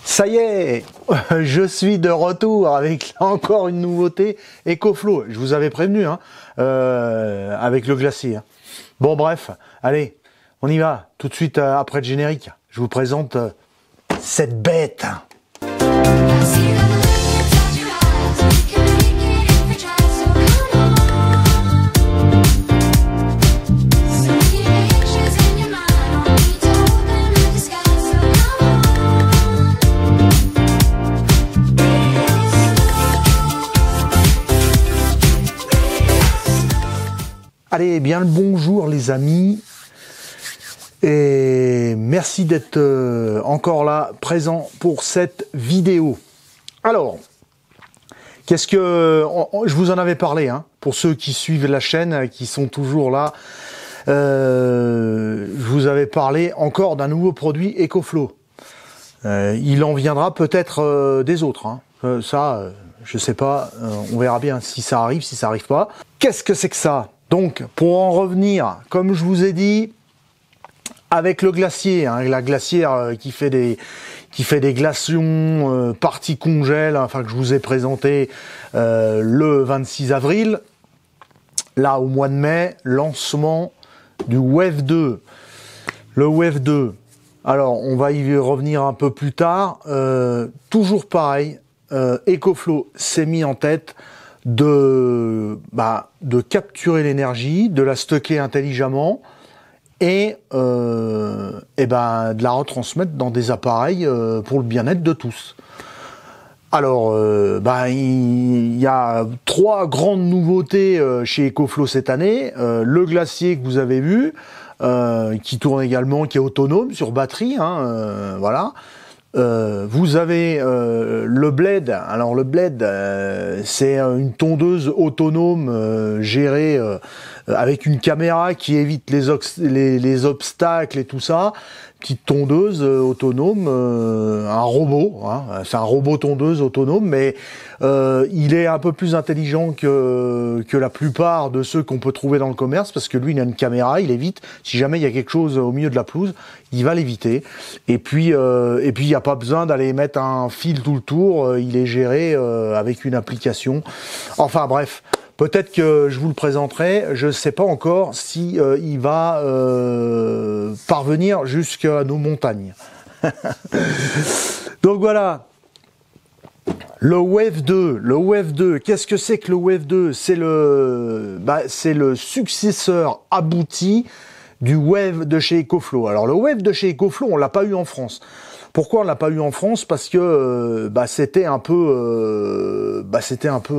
Ça y est, je suis de retour avec encore une nouveauté EcoFlow. Je vous avais prévenu, hein, avec le glacier. Hein. Bon, bref, allez, on y va. Tout de suite après le générique, je vous présente cette bête. Allez, bien le bonjour les amis, et merci d'être encore là, présent pour cette vidéo. Alors, qu'est-ce que... je vous en avais parlé, hein, pour ceux qui suivent la chaîne, qui sont toujours là, je vous avais parlé encore d'un nouveau produit EcoFlow. Il en viendra peut-être des autres, hein. Je sais pas, on verra bien si ça arrive, si ça arrive pas. Qu'est-ce que c'est que ça ? Donc, pour en revenir, comme je vous ai dit, avec le glacier, hein, la glacière qui fait des glaçons, partie congèle, enfin que je vous ai présenté le 26 avril, là au mois de mai, lancement du Wave 2. Le Wave 2, alors on va y revenir un peu plus tard, toujours pareil, EcoFlow s'est mis en tête de capturer l'énergie, de la stocker intelligemment et de la retransmettre dans des appareils pour le bien-être de tous. Alors, il y a 3 grandes nouveautés chez EcoFlow cette année. Le glacier que vous avez vu, qui tourne également, qui est autonome sur batterie, hein, voilà. Vous avez le Blade. Alors le Blade, c'est une tondeuse autonome gérée avec une caméra qui évite les obstacles et tout ça. Petite tondeuse autonome, un robot, hein, c'est un robot tondeuse autonome, mais il est un peu plus intelligent que la plupart de ceux qu'on peut trouver dans le commerce, parce que lui il a une caméra, il évite, si jamais il y a quelque chose au milieu de la pelouse, il va l'éviter. Et puis il n'y a pas besoin d'aller mettre un fil tout le tour, il est géré avec une application. Enfin bref. Peut-être que je vous le présenterai, je ne sais pas encore si il va parvenir jusqu'à nos montagnes. Donc voilà, le Wave 2. Le Wave 2, qu'est-ce que c'est que le Wave 2 ? C'est le successeur abouti du Wave de chez EcoFlow. Alors le Wave de chez EcoFlow, on l'a pas eu en France. Pourquoi on l'a pas eu en France ? Parce que c'était un peu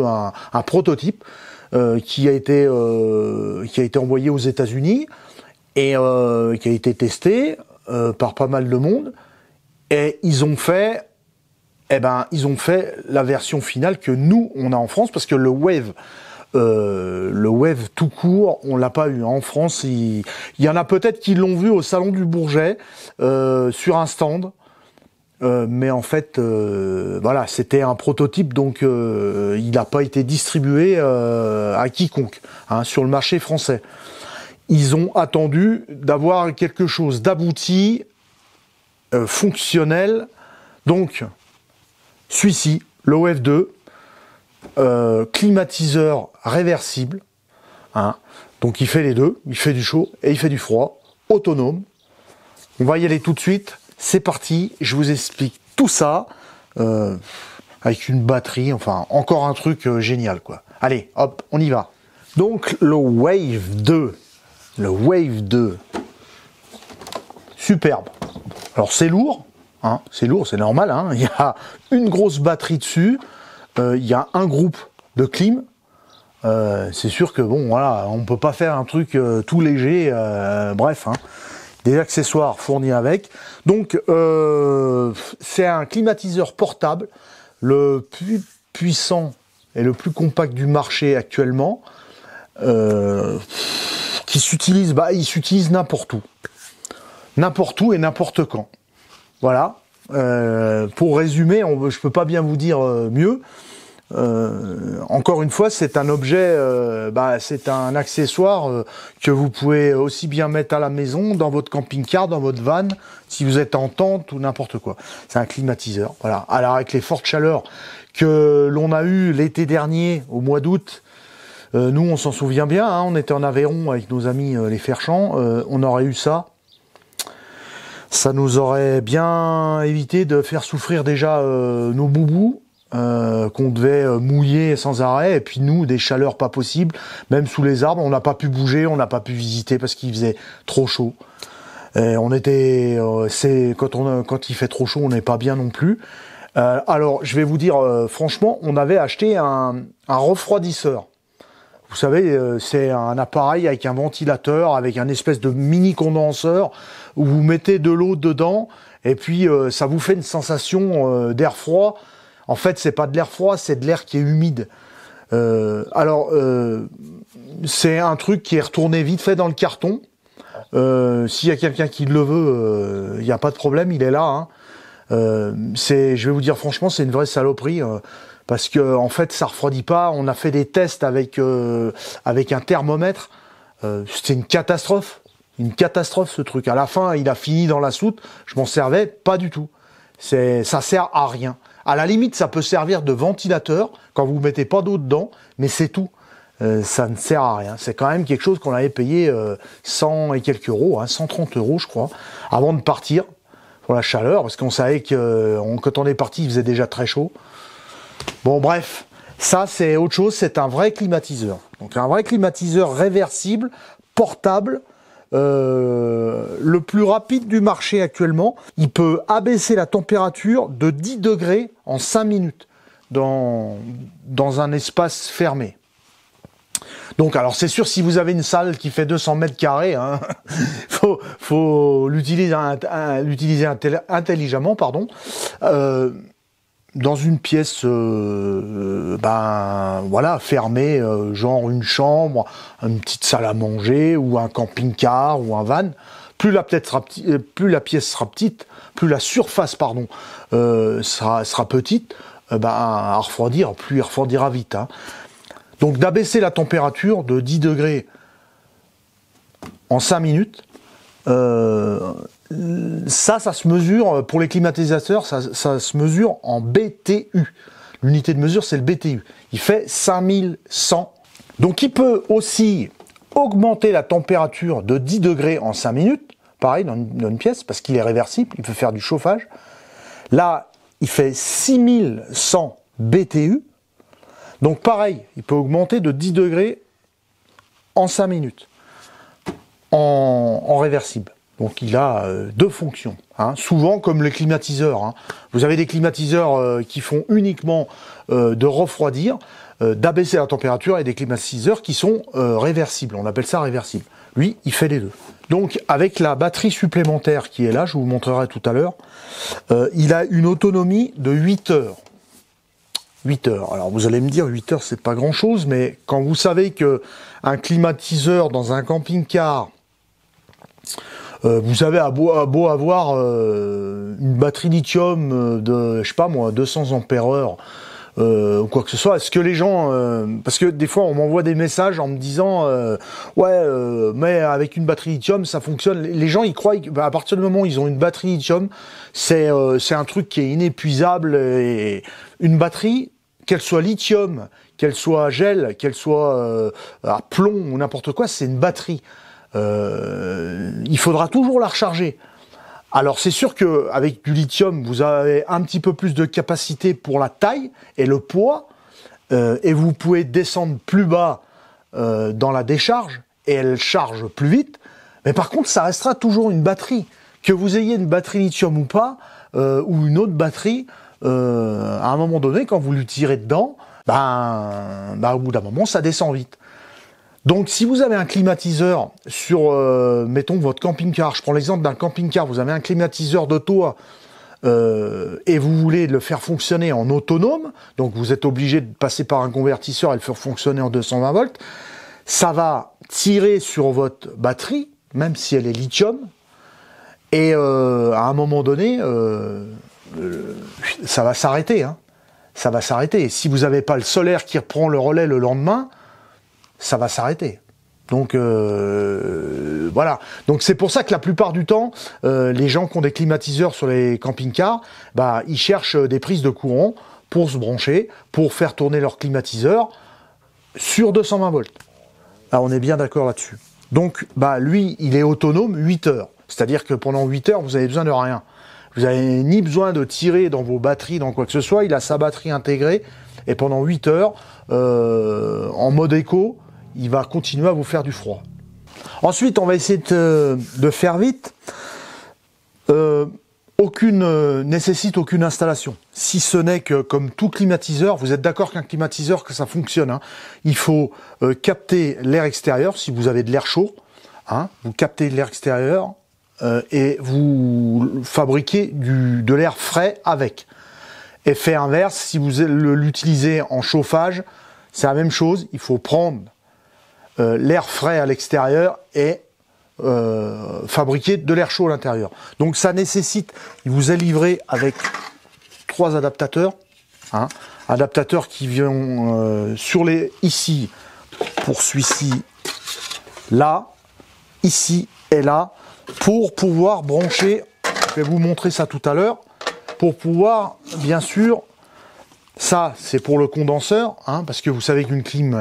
un prototype qui a été envoyé aux États-Unis et qui a été testé par pas mal de monde, et ils ont fait la version finale que nous on a en France, parce que le Wave tout court, on l'a pas eu en France. Il y en a peut-être qui l'ont vu au salon du Bourget sur un stand. Mais en fait, voilà, c'était un prototype, donc il n'a pas été distribué à quiconque, hein, sur le marché français. Ils ont attendu d'avoir quelque chose d'abouti, fonctionnel. Donc, celui-ci, le Wave 2, climatiseur réversible, hein, donc il fait les deux, il fait du chaud et il fait du froid, autonome. On va y aller tout de suite. C'est parti, je vous explique tout ça, avec une batterie, enfin, encore un truc génial, quoi. Allez, hop, on y va. Donc, le Wave 2. Le Wave 2. Superbe. Alors, c'est lourd, hein, c'est normal, hein. Il y a une grosse batterie dessus, il y a un groupe de clim. C'est sûr que, bon, voilà, on peut pas faire un truc tout léger, bref, hein. Des accessoires fournis avec. Donc, c'est un climatiseur portable, le plus puissant et le plus compact du marché actuellement, qui s'utilise, il s'utilise n'importe où et n'importe quand. Voilà. Pour résumer, je peux pas bien vous dire mieux. Encore une fois, c'est un objet, c'est un accessoire que vous pouvez aussi bien mettre à la maison, dans votre camping-car, dans votre van, si vous êtes en tente ou n'importe quoi. C'est un climatiseur, voilà. Alors avec les fortes chaleurs que l'on a eu l'été dernier, au mois d'août, nous on s'en souvient bien, hein, on était en Aveyron avec nos amis les Ferchamps, on aurait eu ça. Ça nous aurait bien évité de faire souffrir déjà nos boubous, qu'on devait mouiller sans arrêt, et puis nous, des chaleurs pas possibles, même sous les arbres, on n'a pas pu bouger, on n'a pas pu visiter parce qu'il faisait trop chaud. Et on était, quand il fait trop chaud, on n'est pas bien non plus. Alors, je vais vous dire, franchement, on avait acheté un refroidisseur. Vous savez, c'est un appareil avec un ventilateur, avec un espèce de mini condenseur où vous mettez de l'eau dedans et puis ça vous fait une sensation d'air froid. En fait, c'est pas de l'air froid, c'est de l'air qui est humide. C'est un truc qui est retourné vite fait dans le carton. S'il y a quelqu'un qui le veut, il n'y a pas de problème, il est là. Hein. Je vais vous dire franchement, c'est une vraie saloperie. Parce que en fait, ça refroidit pas. On a fait des tests avec un thermomètre. C'était une catastrophe ce truc. À la fin, il a fini dans la soute. Je m'en servais pas du tout. Ça sert à rien. À la limite, ça peut servir de ventilateur quand vous mettez pas d'eau dedans, mais c'est tout. Ça ne sert à rien. C'est quand même quelque chose qu'on avait payé 100 et quelques euros, hein, 130 euros, je crois, avant de partir pour la chaleur, parce qu'on savait que quand on est parti, il faisait déjà très chaud. Bon, bref, ça c'est autre chose, c'est un vrai climatiseur. Donc un vrai climatiseur réversible, portable, le plus rapide du marché actuellement. Il peut abaisser la température de 10 degrés en 5 minutes dans un espace fermé. Donc, alors c'est sûr, si vous avez une salle qui fait 200 mètres carrés, hein, faut l'utiliser intelligemment, pardon. Dans une pièce, fermée, genre une chambre, une petite salle à manger, ou un camping-car, ou un van. Plus la pièce sera petite, plus la surface, sera petite, à refroidir, plus il refroidira vite. Hein. Donc d'abaisser la température de 10 degrés en 5 minutes, ça se mesure, pour les climatisateurs, ça se mesure en BTU. L'unité de mesure, c'est le BTU. Il fait 5100. Donc il peut aussi augmenter la température de 10 degrés en 5 minutes, pareil dans une pièce, parce qu'il est réversible, il peut faire du chauffage. Là, il fait 6100 BTU. Donc pareil, il peut augmenter de 10 degrés en 5 minutes en réversible. Donc il a deux fonctions, hein. Souvent comme les climatiseurs. Hein. Vous avez des climatiseurs qui font uniquement de refroidir, d'abaisser la température, et des climatiseurs qui sont réversibles. On appelle ça réversible. Lui, il fait les deux. Donc avec la batterie supplémentaire qui est là, je vous montrerai tout à l'heure, il a une autonomie de 8 heures. 8 heures. Alors vous allez me dire, 8 heures c'est pas grand chose, mais quand vous savez que un climatiseur dans un camping-car, vous avez beau avoir une batterie lithium de, je sais pas moi, 200 ampères-heure, ou quoi que ce soit, est-ce que les gens, parce que des fois on m'envoie des messages en me disant mais avec une batterie lithium ça fonctionne. Les gens ils croient qu'à partir du moment où ils ont une batterie lithium, c'est un truc qui est inépuisable, et une batterie, qu'elle soit lithium, qu'elle soit gel, qu'elle soit à plomb ou n'importe quoi, c'est une batterie. Il faudra toujours la recharger. Alors c'est sûr qu'avec du lithium, vous avez un petit peu plus de capacité pour la taille et le poids, et vous pouvez descendre plus bas dans la décharge, et elle charge plus vite, mais par contre ça restera toujours une batterie. Que vous ayez une batterie lithium ou pas, ou une autre batterie, à un moment donné, quand vous lui tirez dedans, au bout d'un moment ça descend vite. Donc si vous avez un climatiseur sur, mettons, votre camping-car, je prends l'exemple d'un camping-car, vous avez un climatiseur de toit, et vous voulez le faire fonctionner en autonome, donc vous êtes obligé de passer par un convertisseur et le faire fonctionner en 220 volts, ça va tirer sur votre batterie, même si elle est lithium, et à un moment donné, ça va s'arrêter, hein. ça va s'arrêter. Et si vous n'avez pas le solaire qui reprend le relais le lendemain, ça va s'arrêter. Donc voilà. Donc c'est pour ça que la plupart du temps, les gens qui ont des climatiseurs sur les camping-cars, bah ils cherchent des prises de courant pour se brancher, pour faire tourner leur climatiseur sur 220 volts. Ah, on est bien d'accord là-dessus. Donc bah lui, il est autonome 8 heures. C'est-à-dire que pendant 8 heures, vous avez besoin de rien. Vous n'avez ni besoin de tirer dans vos batteries, dans quoi que ce soit. Il a sa batterie intégrée. Et pendant 8 heures, en mode éco, il va continuer à vous faire du froid. Ensuite, on va essayer de faire vite. Nécessite aucune installation. Si ce n'est que, comme tout climatiseur, vous êtes d'accord qu'un climatiseur, que ça fonctionne, hein, il faut capter l'air extérieur, si vous avez de l'air chaud, hein, vous captez de l'air extérieur et vous fabriquez de l'air frais avec. Effet inverse, si vous l'utilisez en chauffage, c'est la même chose, il faut prendre l'air frais à l'extérieur et fabriquer de l'air chaud à l'intérieur. Donc ça nécessite, il vous est livré avec 3 adaptateurs, hein, adaptateurs qui viennent ici, pour celui-ci, là, ici et là, pour pouvoir brancher, je vais vous montrer ça tout à l'heure, pour pouvoir, bien sûr, ça, c'est pour le condenseur, hein, parce que vous savez qu'une clim,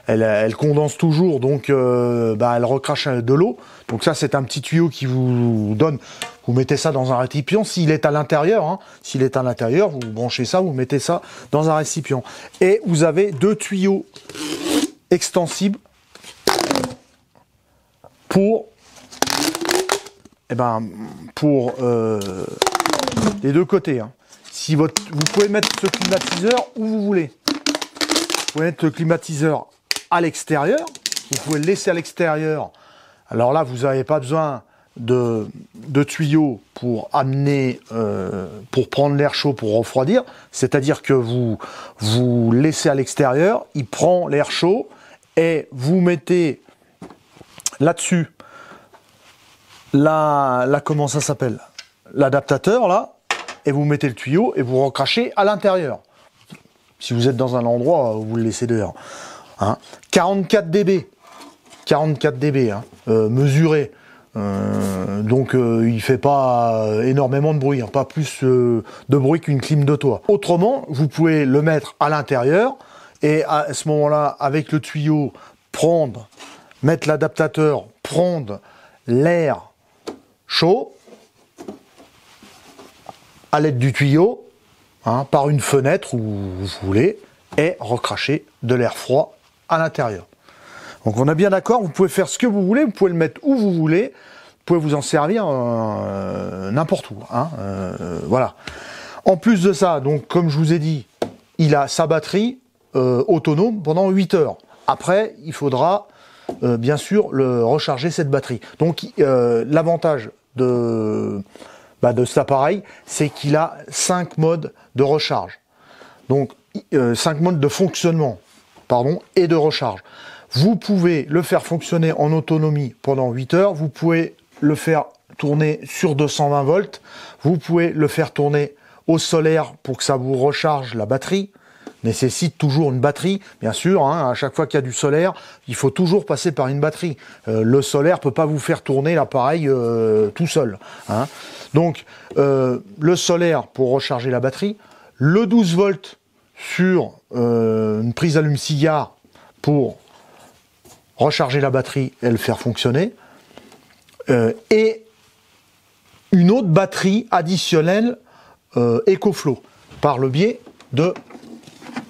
elle condense toujours, donc elle recrache de l'eau. Donc ça, c'est un petit tuyau qui vous donne. Vous mettez ça dans un récipient. S'il est à l'intérieur, hein, s'il est à l'intérieur, vous branchez ça, vous mettez ça dans un récipient. Et vous avez 2 tuyaux extensibles pour les 2 côtés. Hein. Vous pouvez mettre ce climatiseur où vous voulez. Vous pouvez mettre le climatiseur à l'extérieur. Vous pouvez le laisser à l'extérieur. Alors là, vous n'avez pas besoin de tuyaux pour amener, pour prendre l'air chaud pour refroidir. C'est-à-dire que vous laissez à l'extérieur, il prend l'air chaud et vous mettez là-dessus comment ça s'appelle, l'adaptateur là. Et vous mettez le tuyau et vous recrachez à l'intérieur. Si vous êtes dans un endroit où vous le laissez dehors. Hein. 44 dB. 44 dB, hein, mesuré. Donc il fait pas énormément de bruit, hein, pas plus de bruit qu'une clim de toit. Autrement, vous pouvez le mettre à l'intérieur et à ce moment-là, avec le tuyau, mettre l'adaptateur, prendre l'air chaud, à l'aide du tuyau, hein, par une fenêtre où vous voulez, et recracher de l'air froid à l'intérieur. Donc on est bien d'accord, vous pouvez faire ce que vous voulez, vous pouvez le mettre où vous voulez, vous pouvez vous en servir n'importe où. Hein, voilà. En plus de ça, donc comme je vous ai dit, il a sa batterie autonome pendant 8 heures. Après, il faudra bien sûr recharger cette batterie. Donc l'avantage de cet appareil, c'est qu'il a 5 modes de recharge. Donc 5 modes de fonctionnement, et de recharge. Vous pouvez le faire fonctionner en autonomie pendant 8 heures, vous pouvez le faire tourner sur 220 volts, vous pouvez le faire tourner au solaire pour que ça vous recharge la batterie. Nécessite toujours une batterie, bien sûr, hein, à chaque fois qu'il y a du solaire, il faut toujours passer par une batterie. Le solaire peut pas vous faire tourner l'appareil tout seul. Hein. Donc, le solaire pour recharger la batterie, le 12 volts sur une prise allume-cigare pour recharger la batterie et le faire fonctionner, et une autre batterie additionnelle EcoFlow, par le biais de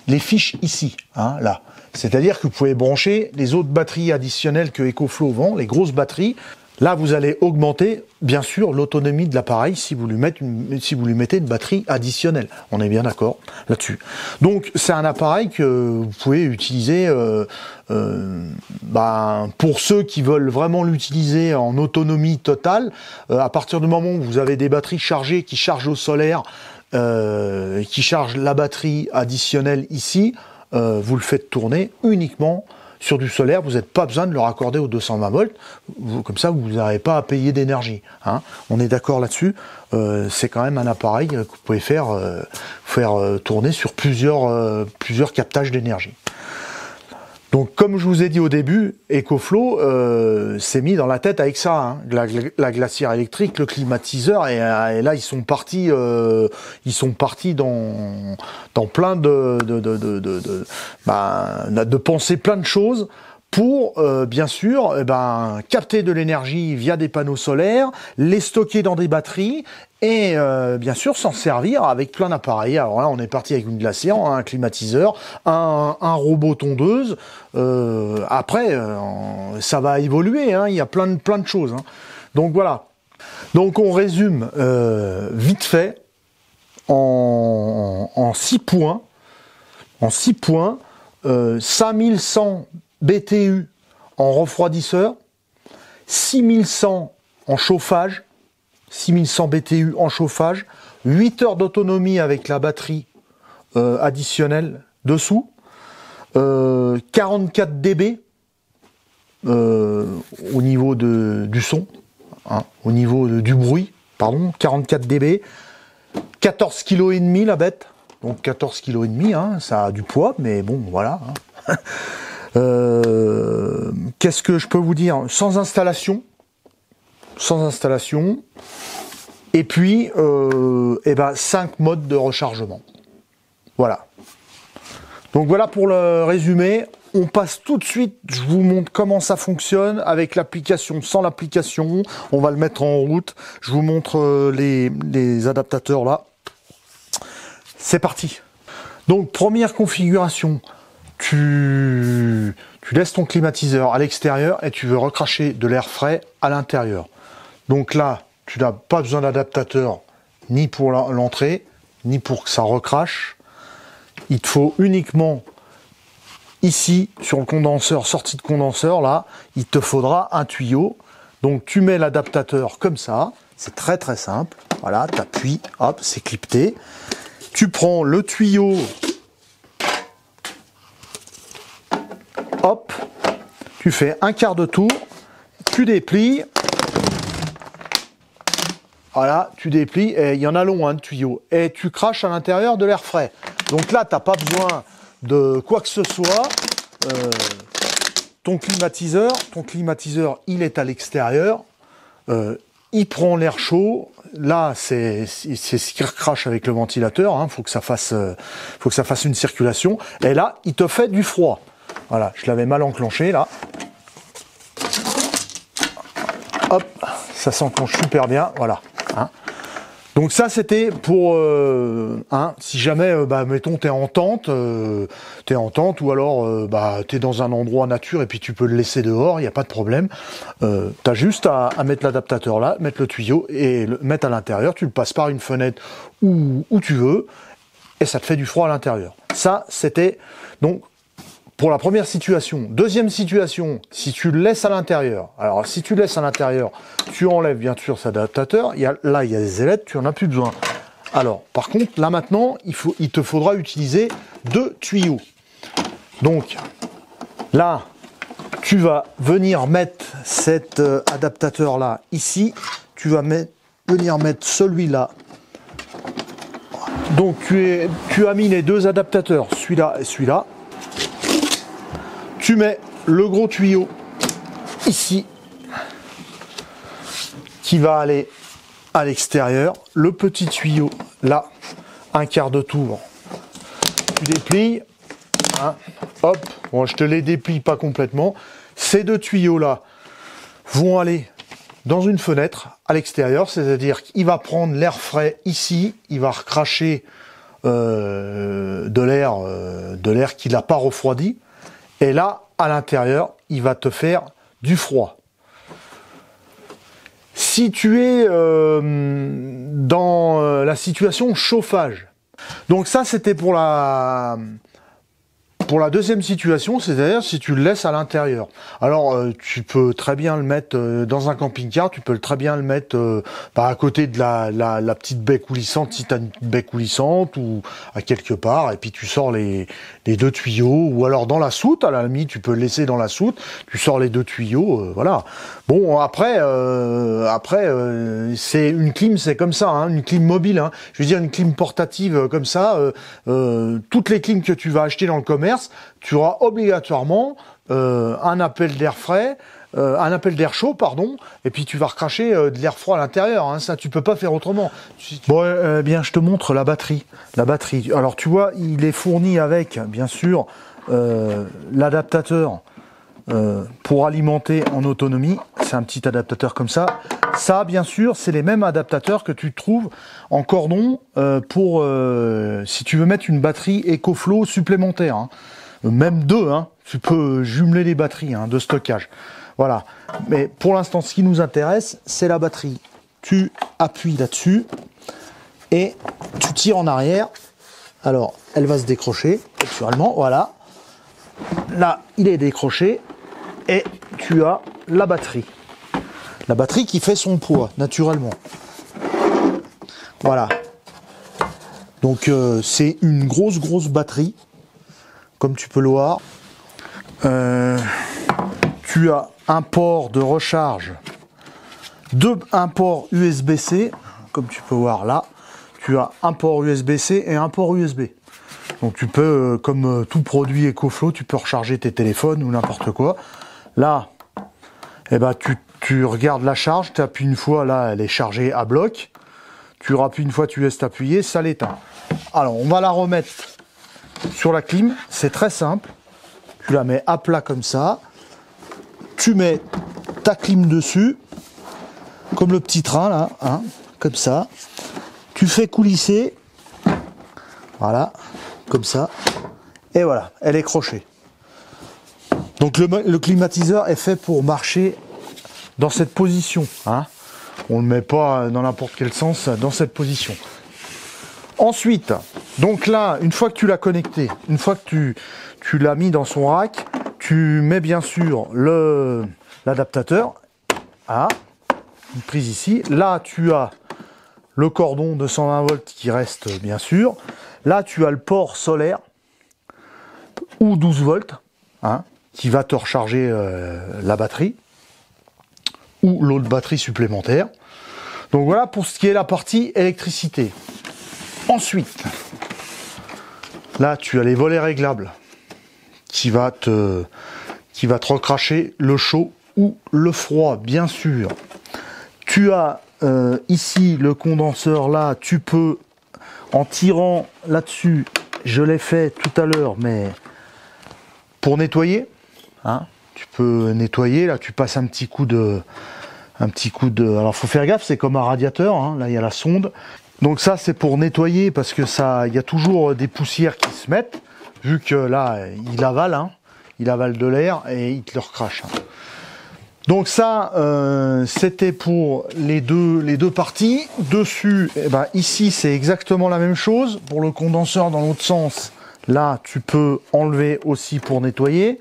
les fiches ici, hein, là. C'est-à-dire que vous pouvez brancher les autres batteries additionnelles que EcoFlow vend, les grosses batteries. Là, vous allez augmenter, bien sûr, l'autonomie de l'appareil si vous lui mettez une batterie additionnelle. On est bien d'accord là-dessus. Donc, c'est un appareil que vous pouvez utiliser pour ceux qui veulent vraiment l'utiliser en autonomie totale. À partir du moment où vous avez des batteries chargées qui chargent au solaire, qui chargent la batterie additionnelle ici, vous le faites tourner uniquement sur du solaire, vous n'avez pas besoin de le raccorder aux 220 volts. Comme ça, vous n'aurez pas à payer d'énergie. Hein. On est d'accord là-dessus. C'est quand même un appareil que vous pouvez faire tourner sur plusieurs captages d'énergie. Donc, comme je vous ai dit au début, EcoFlow s'est mis dans la tête avec ça, hein. La glacière électrique, le climatiseur, et là ils sont partis dans plein de penser plein de choses pour bien sûr capter de l'énergie via des panneaux solaires, les stocker dans des batteries et bien sûr s'en servir avec plein d'appareils. Alors là on est parti avec une glacière, un climatiseur, un robot tondeuse. Après ça va évoluer, hein, il y a plein de choses. Hein. Donc voilà. Donc on résume vite fait en 6 points. En 6 points, 5100 BTU en refroidisseur, 6100 en chauffage, 6100 BTU en chauffage, 8 heures d'autonomie avec la batterie additionnelle dessous, 44 dB au niveau du son, hein, au niveau du bruit, pardon, 44 dB, 14 kg et demi la bête, donc 14 kg et demi, hein, ça a du poids, mais bon, voilà. Hein. Qu'est-ce que je peux vous dire? Sans installation, et puis 5 modes de rechargement. Voilà. Donc voilà pour le résumé. On passe tout de suite, je vous montre comment ça fonctionne avec l'application, sans l'application. On va le mettre en route. Je vous montre les adaptateurs là. C'est parti. Donc première configuration. Tu laisses ton climatiseur à l'extérieur et tu veux recracher de l'air frais à l'intérieur. Donc là, tu n'as pas besoin d'adaptateur ni pour l'entrée, ni pour que ça recrache. Il te faut uniquement ici, sur le condenseur, sortie de condenseur, là, il te faudra un tuyau. Donc tu mets l'adaptateur comme ça, c'est très très simple. Voilà, tu appuies, hop, c'est clipté. Tu prends le tuyau. Hop, tu fais un quart de tour, tu déplies, voilà, tu déplies, et il y en a long, hein, de tuyaux, et tu craches à l'intérieur de l'air frais. Donc là, tu n'as pas besoin de quoi que ce soit. Ton climatiseur, il est à l'extérieur, il prend l'air chaud. Là, c'est ce qui recrache avec le ventilateur, hein, faut que ça fasse une circulation, et là, il te fait du froid. Voilà, je l'avais mal enclenché là. Hop, ça s'enclenche super bien, voilà. Hein. Donc ça c'était pour si jamais mettons t'es en tente ou alors t'es dans un endroit nature et puis tu peux le laisser dehors, il n'y a pas de problème. T'as juste à mettre l'adaptateur là, mettre le tuyau et le mettre à l'intérieur, tu le passes par une fenêtre où tu veux et ça te fait du froid à l'intérieur. Ça c'était donc pour la première situation. Deuxième situation, si tu le laisses à l'intérieur. Alors, si tu le laisses à l'intérieur, tu enlèves bien sûr cet adaptateur. Là, il y a des ailettes, tu n'en as plus besoin. Alors, par contre, là maintenant, il te faudra utiliser 2 tuyaux. Donc, là, tu vas venir mettre cet adaptateur-là ici. Tu vas venir mettre celui-là. Donc, tu as mis les 2 adaptateurs, celui-là et celui-là. Tu mets le gros tuyau ici qui va aller à l'extérieur. Le petit tuyau là, un quart de tour. Tu déplies. Hein, hop, bon, je te les déplie pas complètement. Ces 2 tuyaux là vont aller dans une fenêtre à l'extérieur, c'est-à-dire qu'il va prendre l'air frais ici, il va recracher de l'air qu'il n'a pas refroidi. Et là, à l'intérieur, il va te faire du froid. Si tu es dans la situation chauffage, donc ça c'était pour la pour la deuxième situation, c'est-à-dire si tu le laisses à l'intérieur. Alors, tu peux très bien le mettre dans un camping-car, tu peux très bien le mettre à côté de la petite baie coulissante, si tu as une baie coulissante, ou à quelque part, et puis tu sors les deux tuyaux, ou alors dans la soute, à la limite, tu peux le laisser dans la soute, tu sors les deux tuyaux, voilà. Bon, après, c'est une clim, c'est comme ça, hein, une clim mobile, hein. Je veux dire, une clim portative comme ça, toutes les clims que tu vas acheter dans le commerce, tu auras obligatoirement un appel d'air frais, un appel d'air chaud, pardon, et puis tu vas recracher de l'air froid à l'intérieur, hein, ça tu peux pas faire autrement. Bon, bien, je te montre la batterie. La batterie. Alors tu vois, il est fourni avec, bien sûr, l'adaptateur pour alimenter en autonomie. C'est un petit adaptateur comme ça. Ça, bien sûr, c'est les mêmes adaptateurs que tu trouves en cordon pour si tu veux mettre une batterie EcoFlow supplémentaire. Hein. Même deux, hein. Tu peux jumeler les batteries de stockage. Voilà. Mais pour l'instant, ce qui nous intéresse, c'est la batterie. Tu appuies là-dessus et tu tires en arrière. Alors, elle va se décrocher, naturellement. Voilà. Là, il est décroché. Et tu as la batterie. La batterie qui fait son poids, naturellement. Voilà. Donc, c'est une grosse batterie, comme tu peux le voir. Tu as un port de recharge, un port USB-C, comme tu peux voir là. Tu as un port USB-C et un port USB. Donc, tu peux, comme tout produit EcoFlow, tu peux recharger tes téléphones ou n'importe quoi. Là, eh ben, tu regardes la charge, tu appuies une fois, là, elle est chargée à bloc. Tu rappuies une fois, tu laisses t'appuyer, ça l'éteint. Alors, on va la remettre sur la clim. C'est très simple. Tu la mets à plat comme ça. Tu mets ta clim dessus, comme le petit train, là, hein, comme ça. Tu fais coulisser. Voilà, comme ça. Et voilà, elle est crochée. Donc le climatiseur est fait pour marcher dans cette position. Hein. On ne le met pas dans n'importe quel sens dans cette position. Ensuite, donc là, une fois que tu l'as connecté, une fois que tu l'as mis dans son rack, tu mets bien sûr l'adaptateur. Ah, une prise ici. Là, tu as le cordon de 120 volts qui reste bien sûr. Là, tu as le port solaire ou 12 volts. Hein, qui va te recharger la batterie ou l'autre batterie supplémentaire. Donc voilà pour ce qui est la partie électricité. Ensuite, là tu as les volets réglables qui va te recracher le chaud ou le froid, bien sûr. Tu as ici le condenseur là, tu peux en tirant là-dessus, je l'ai fait tout à l'heure, mais pour nettoyer. Hein, tu peux nettoyer, là tu passes un petit coup de... Alors faut faire gaffe, c'est comme un radiateur, hein, là il y a la sonde. Donc ça c'est pour nettoyer parce que il y a toujours des poussières qui se mettent, vu que là il avale de l'air et il te le recrache. Hein. Donc ça c'était pour les deux parties. Dessus, eh ben, ici c'est exactement la même chose. Pour le condenseur dans l'autre sens, là tu peux enlever aussi pour nettoyer.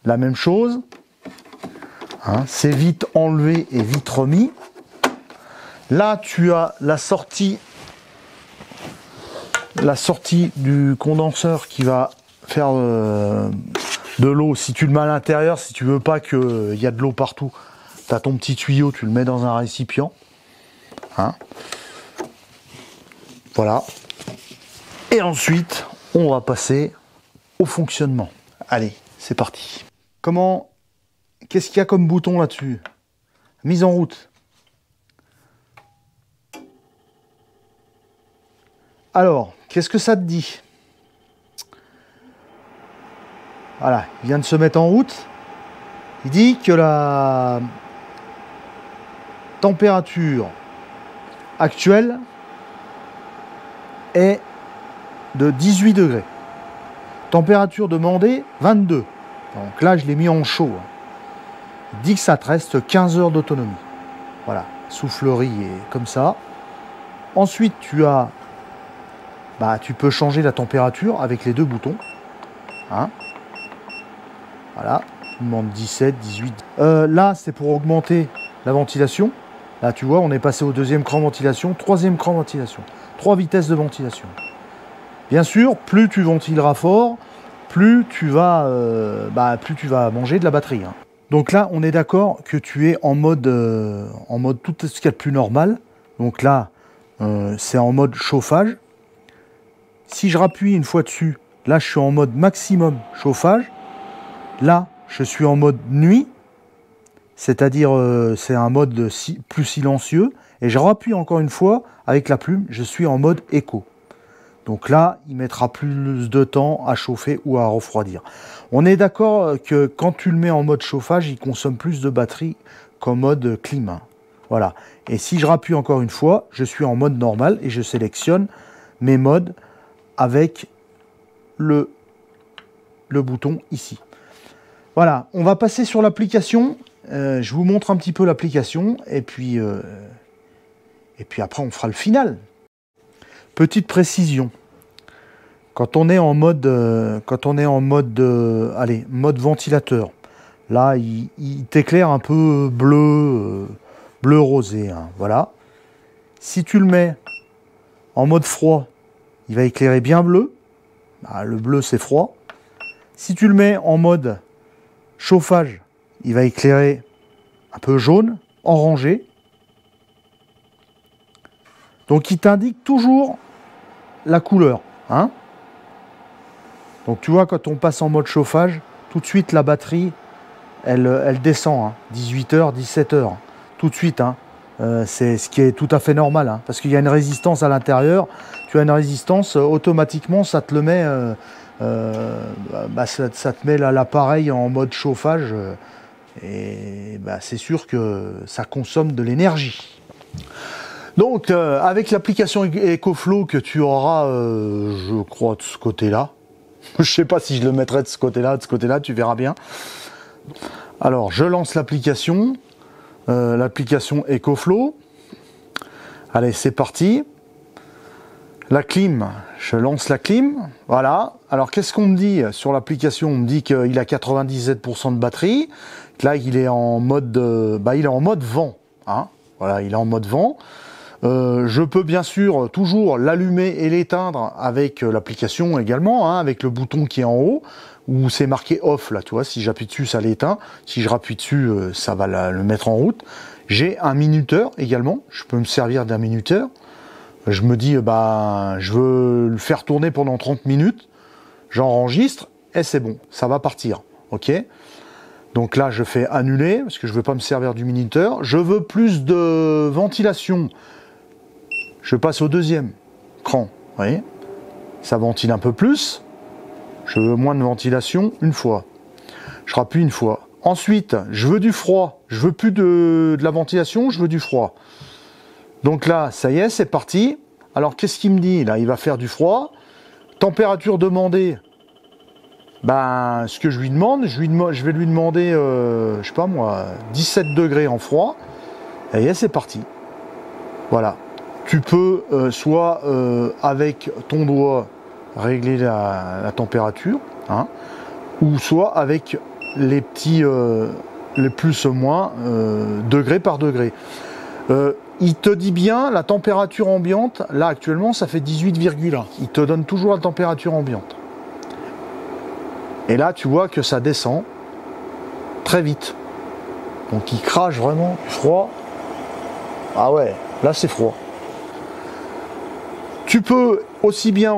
La même chose, hein, c'est vite enlevé et vite remis. Là, tu as la sortie du condenseur qui va faire de l'eau. Si tu le mets à l'intérieur, si tu veux pas qu'il y a de l'eau partout, tu as ton petit tuyau, tu le mets dans un récipient. Hein. Voilà. Et ensuite, on va passer au fonctionnement. Allez, c'est parti. Qu'est-ce qu'il y a comme bouton là-dessus? Mise en route. Alors, qu'est-ce que ça te dit? Voilà, il vient de se mettre en route. Il dit que la température actuelle est de 18 degrés. Température demandée, 22. Donc là, je l'ai mis en chaud. Il dit que ça te reste 15 heures d'autonomie. Voilà, soufflerie est comme ça. Ensuite, tu peux changer la température avec les deux boutons. Hein. Voilà, il demande 17, 18. Là, c'est pour augmenter la ventilation. Là, tu vois, on est passé au deuxième cran ventilation, troisième cran ventilation. 3 vitesses de ventilation. Bien sûr, plus tu ventileras fort, plus tu vas manger de la batterie. Hein. Donc là, on est d'accord que tu es en mode tout ce qu'il y a de plus normal. Donc là, c'est en mode chauffage. Si je rappuie une fois dessus, là, je suis en mode maximum chauffage. Là, je suis en mode nuit. C'est-à-dire, c'est un mode plus silencieux. Et je rappuie encore une fois, avec la plume, je suis en mode écho. Donc là, il mettra plus de temps à chauffer ou à refroidir. On est d'accord que quand tu le mets en mode chauffage, il consomme plus de batterie qu'en mode climat. Voilà. Et si je rappuie encore une fois, je suis en mode normal et je sélectionne mes modes avec le bouton ici. Voilà. On va passer sur l'application. Je vous montre un petit peu l'application et puis après on fera le final. Petite précision. Quand on est en mode, mode ventilateur, là il t'éclaire un peu bleu rosé, hein, voilà. Si tu le mets en mode froid, il va éclairer bien bleu. Ah, le bleu c'est froid. Si tu le mets en mode chauffage, il va éclairer un peu jaune, orangé. Donc il t'indique toujours la couleur. Hein. Donc tu vois, quand on passe en mode chauffage, tout de suite la batterie, elle descend. Hein. 18h, 17h. Tout de suite. Hein. C'est ce qui est tout à fait normal. Hein, parce qu'il y a une résistance à l'intérieur. Tu as une résistance, automatiquement, ça te le met, ça te met l'appareil en mode chauffage. Et c'est sûr que ça consomme de l'énergie. Donc, avec l'application EcoFlow que tu auras, je crois, de ce côté-là. Je ne sais pas si je le mettrai de ce côté-là, tu verras bien. Alors, je lance l'application EcoFlow. Allez, c'est parti. La clim, je lance la clim. Voilà. Alors, qu'est-ce qu'on me dit sur l'application? On me dit qu'il a 97% de batterie. Là, il est en mode, vent. Hein, voilà, il est en mode vent. Je peux bien sûr toujours l'allumer et l'éteindre avec l'application également, hein, avec le bouton qui est en haut, où c'est marqué off, là, tu vois, si j'appuie dessus, ça l'éteint, si je rappuie dessus, ça va le mettre en route. J'ai un minuteur également, je peux me servir d'un minuteur. Je me dis, je veux le faire tourner pendant 30 minutes, j'enregistre, et c'est bon, ça va partir, ok? Donc là, je fais annuler, parce que je ne veux pas me servir du minuteur. Je veux plus de ventilation. Je passe au deuxième cran, vous voyez, ça ventile un peu plus. Je veux moins de ventilation, une fois. Je rappuie une fois. Ensuite, je veux du froid. Je veux plus de la ventilation, je veux du froid. Donc là, ça y est, c'est parti. Alors, qu'est-ce qu'il me dit? Là, il va faire du froid. Température demandée. Ce que je lui demande, je vais lui demander, je sais pas moi, 17 degrés en froid. Ça y est, c'est parti. Voilà. Tu peux soit avec ton doigt régler la température, hein, ou soit avec les petits, les plus ou moins, degré par degré. Il te dit bien la température ambiante, là actuellement ça fait 18,1. Il te donne toujours la température ambiante. Et là tu vois que ça descend très vite. Donc il crache vraiment froid. Ah ouais, là c'est froid. Tu peux aussi bien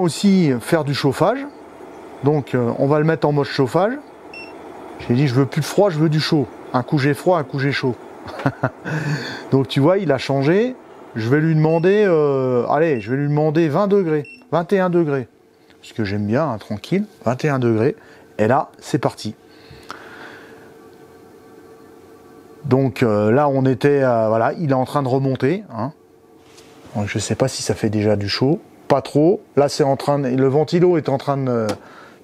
faire du chauffage. Donc on va le mettre en mode chauffage. J'ai dit je veux plus de froid, je veux du chaud. Un coup j'ai froid, un coup j'ai chaud. Donc tu vois, il a changé. Je vais lui demander, je vais lui demander 20 degrés, 21 degrés. Parce que j'aime bien, hein, tranquille, 21 degrés. Et là, c'est parti. Donc là, on était, voilà, il est en train de remonter. Hein. Donc, je ne sais pas si ça fait déjà du chaud, pas trop. Là, le ventilo est en train de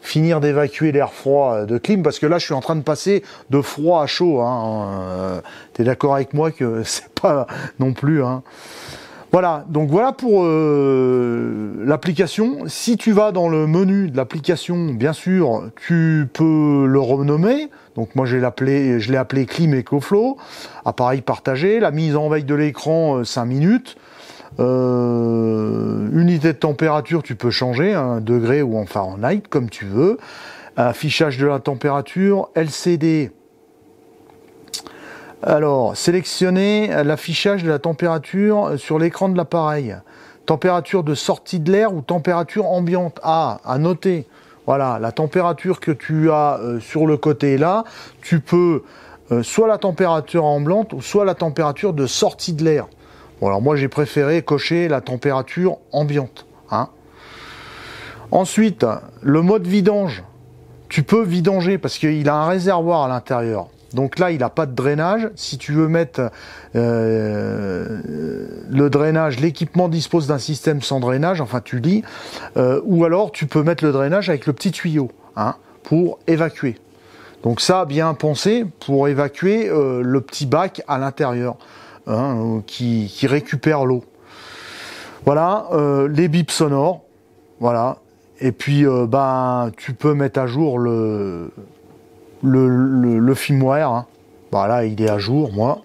finir d'évacuer l'air froid de clim, parce que là, je suis en train de passer de froid à chaud. Hein. Tu es d'accord avec moi que c'est pas non plus. Hein. Voilà, donc voilà pour l'application, si tu vas dans le menu de l'application, bien sûr, tu peux le renommer. Donc moi je l'ai appelé Clim EcoFlow, appareil partagé, la mise en veille de l'écran 5 minutes. Unité de température, tu peux changer, un degré ou en Fahrenheit, comme tu veux. Affichage de la température, LCD. Alors, sélectionner l'affichage de la température sur l'écran de l'appareil. Température de sortie de l'air ou température ambiante. Ah, à noter. Voilà, la température que tu as sur le côté là, tu peux soit la température ambiante ou soit la température de sortie de l'air. Bon, alors moi j'ai préféré cocher la température ambiante. Hein. Ensuite, le mode vidange. Tu peux vidanger parce qu'il a un réservoir à l'intérieur. Donc là, il n'a pas de drainage. Si tu veux mettre le drainage, l'équipement dispose d'un système sans drainage, enfin tu dis, ou alors tu peux mettre le drainage avec le petit tuyau hein, pour évacuer. Donc ça, bien pensé pour évacuer le petit bac à l'intérieur hein, qui récupère l'eau. Voilà, les bips sonores, voilà. Et puis, tu peux mettre à jour le firmware. Hein. Bah, là, il est à jour, moi.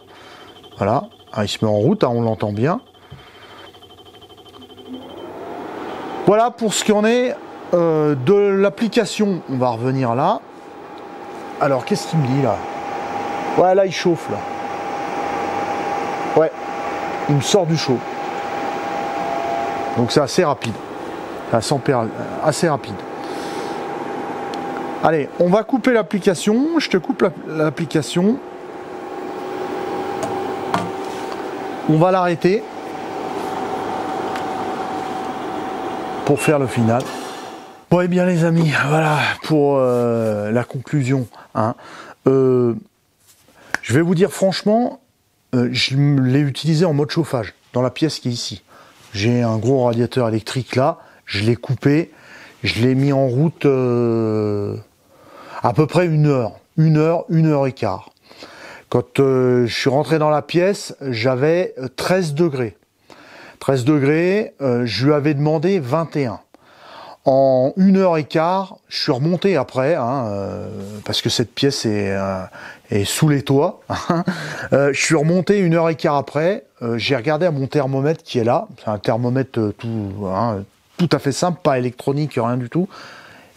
Voilà. Ah, il se met en route, hein, on l'entend bien. Voilà pour ce qu'il en est de l'application. On va revenir là. Alors, qu'est-ce qu'il me dit, là? Ouais, là, il chauffe, là. Ouais, il me sort du chaud. Donc, c'est assez rapide. Assez rapide. Allez, on va couper l'application. Je te coupe l'application. On va l'arrêter pour faire le final. Bon, et bien les amis, voilà pour la conclusion. Hein. Je vais vous dire franchement, je l'ai utilisé en mode chauffage dans la pièce qui est ici. J'ai un gros radiateur électrique là. Je l'ai coupé, je l'ai mis en route à peu près 1 heure, 1 heure et quart. Quand je suis rentré dans la pièce, j'avais 13 degrés. 13 degrés, je lui avais demandé 21. En 1 heure et quart, je suis remonté après, hein, parce que cette pièce est sous les toits. Je suis remonté 1 heure et quart après, j'ai regardé à mon thermomètre qui est là. C'est un thermomètre tout à fait simple, pas électronique, rien du tout.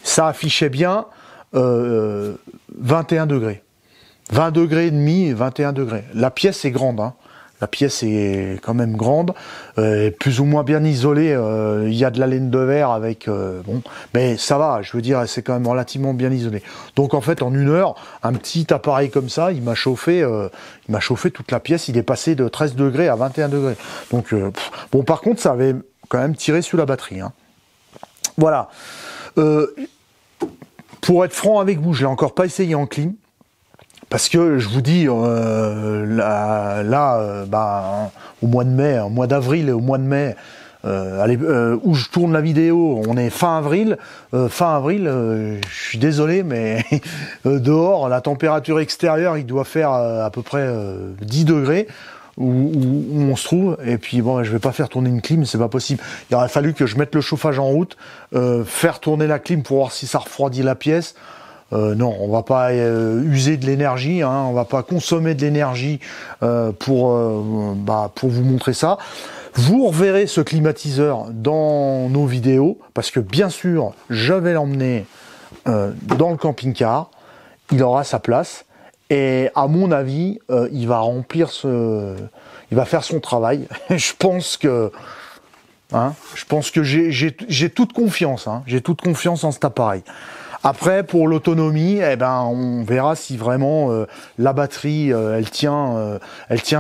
Ça affichait bien 21 degrés. 20 degrés et demi, 21 degrés. La pièce est grande, hein. La pièce est quand même grande, plus ou moins bien isolée. Il y a de la laine de verre avec... bon, mais ça va, je veux dire, c'est quand même relativement bien isolé. Donc en fait, en 1 heure, un petit appareil comme ça, il m'a chauffé toute la pièce. Il est passé de 13 degrés à 21 degrés. Donc, bon, par contre, ça avait quand même tiré sur la batterie. Hein. Voilà. Pour être franc avec vous, je l'ai encore pas essayé en clim. Parce que je vous dis, au mois de mai, au mois d'avril et au mois de mai, où je tourne la vidéo, on est fin avril. Je suis désolé, mais dehors, la température extérieure, il doit faire à peu près 10 degrés où on se trouve. Et puis bon, je vais pas faire tourner une clim, c'est pas possible. Il aurait fallu que je mette le chauffage en route, faire tourner la clim pour voir si ça refroidit la pièce. Non, on va pas user de l'énergie, hein, on va pas consommer de l'énergie pour vous montrer ça. Vous reverrez ce climatiseur dans nos vidéos, parce que bien sûr, je vais l'emmener dans le camping-car, il aura sa place, et à mon avis, il va il va faire son travail. Je pense que j'ai toute confiance, hein, j'ai toute confiance en cet appareil. Après, pour l'autonomie, on verra si vraiment la batterie, elle tient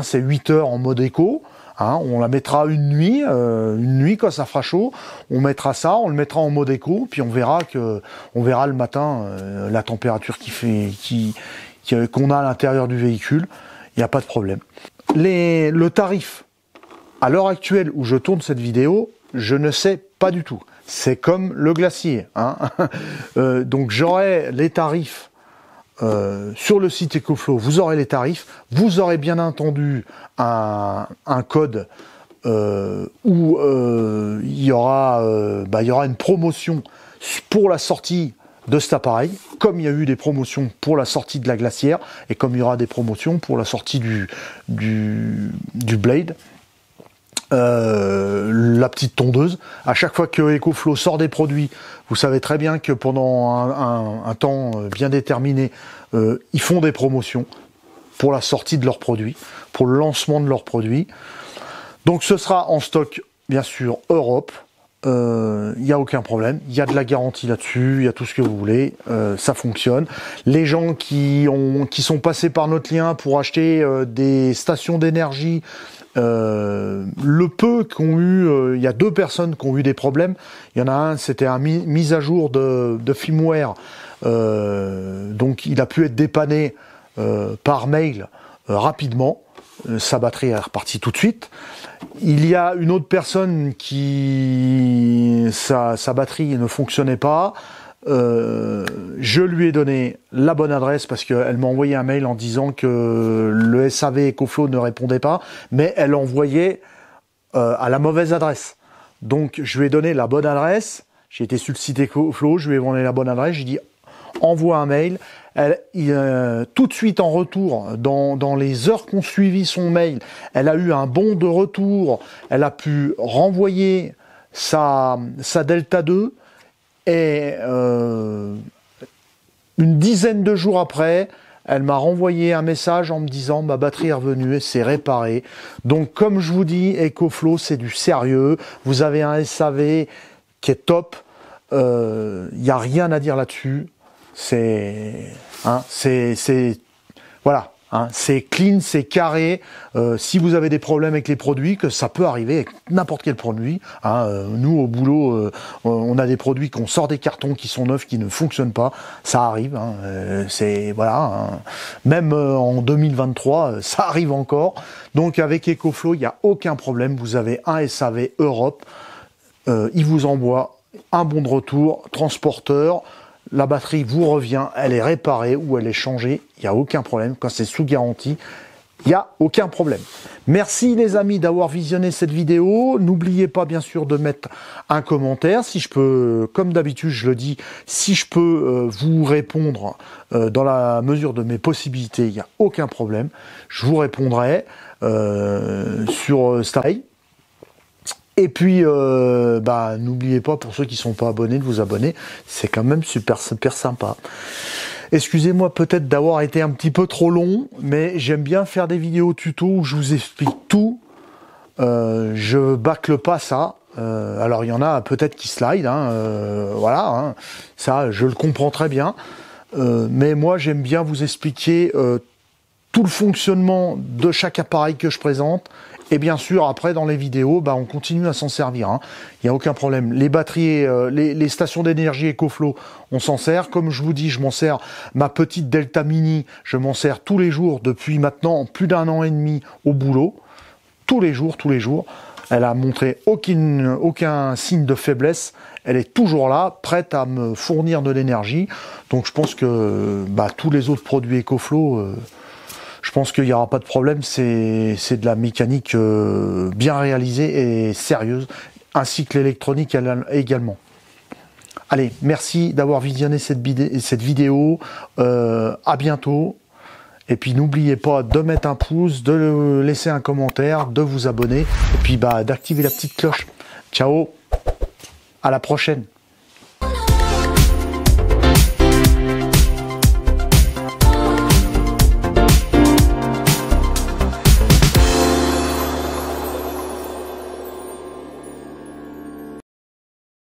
ses 8 heures en mode éco. Hein, on la mettra une nuit quand ça fera chaud. On mettra ça, on le mettra en mode éco, puis on verra le matin la température qu'on a à l'intérieur du véhicule. Il n'y a pas de problème. Le tarif, à l'heure actuelle où je tourne cette vidéo, je ne sais pas du tout. C'est comme le glacier. Hein. Donc j'aurai les tarifs sur le site EcoFlow. Vous aurez les tarifs. Vous aurez bien entendu un code où il y aura une promotion pour la sortie de cet appareil, comme il y a eu des promotions pour la sortie de la glacière, et comme il y aura des promotions pour la sortie du Blade. La petite tondeuse, à chaque fois que EcoFlow sort des produits, vous savez très bien que pendant un temps bien déterminé, ils font des promotions pour la sortie de leurs produits, pour le lancement de leurs produits. Donc ce sera en stock, bien sûr, Europe. Il n'y a aucun problème, il y a de la garantie là-dessus, il y a tout ce que vous voulez, ça fonctionne. Les gens qui sont passés par notre lien pour acheter des stations d'énergie, le peu qu'ont eu, il y a 2 personnes qui ont eu des problèmes. Il y en a un, c'était une mise à jour de firmware, donc il a pu être dépanné par mail rapidement. Sa batterie est repartie tout de suite. Il y a une autre personne qui sa batterie ne fonctionnait pas. Je lui ai donné la bonne adresse parce qu'elle m'a envoyé un mail en disant que le SAV EcoFlow ne répondait pas, mais elle envoyait à la mauvaise adresse. Donc je lui ai donné la bonne adresse. J'ai été sur le site EcoFlow, je lui ai donné la bonne adresse. J'ai dit envoie un mail. Tout de suite en retour, dans les heures qu'on suivi son mail, elle a eu un bon de retour, elle a pu renvoyer sa Delta 2 et une dizaine de jours après, elle m'a renvoyé un message en me disant ma batterie est revenue et c'est réparé. Donc comme je vous dis, EcoFlow c'est du sérieux, vous avez un SAV qui est top, il n'y a rien à dire là-dessus. Voilà, c'est clean, c'est carré. Si vous avez des problèmes avec les produits, que ça peut arriver avec n'importe quel produit. Nous au boulot, on a des produits qu'on sort des cartons qui sont neufs, qui ne fonctionnent pas. Ça arrive. Même en 2023, ça arrive encore. Donc avec EcoFlow, il n'y a aucun problème. Vous avez un SAV Europe. Il vous envoie un bon de retour, transporteur. La batterie vous revient, elle est réparée ou elle est changée, il n'y a aucun problème. Quand c'est sous garantie, il n'y a aucun problème. Merci les amis d'avoir visionné cette vidéo. N'oubliez pas bien sûr de mettre un commentaire. Si je peux, comme d'habitude je le dis, si je peux vous répondre dans la mesure de mes possibilités, il n'y a aucun problème. Je vous répondrai sur Starry. Et puis, n'oubliez pas, pour ceux qui ne sont pas abonnés, de vous abonner. C'est quand même super sympa. Excusez-moi peut-être d'avoir été un petit peu trop long, mais j'aime bien faire des vidéos tuto où je vous explique tout. Je bâcle pas ça. Alors, il y en a peut-être qui slide. Ça, je le comprends très bien. Mais moi, j'aime bien vous expliquer tout le fonctionnement de chaque appareil que je présente. Et bien sûr, après, dans les vidéos, on continue à s'en servir. Il n'y a aucun problème. Les batteries, les stations d'énergie EcoFlow, on s'en sert. Comme je vous dis, je m'en sers. Ma petite Delta Mini, je m'en sers tous les jours depuis maintenant plus d'1 an et demi au boulot. Tous les jours. Elle a montré aucun signe de faiblesse. Elle est toujours là, prête à me fournir de l'énergie. Donc je pense que tous les autres produits EcoFlow... je pense qu'il n'y aura pas de problème, c'est de la mécanique bien réalisée et sérieuse, ainsi que l'électronique également. Allez, merci d'avoir visionné cette vidéo, à bientôt, et puis n'oubliez pas de mettre un pouce, de laisser un commentaire, de vous abonner, et puis d'activer la petite cloche. Ciao, à la prochaine.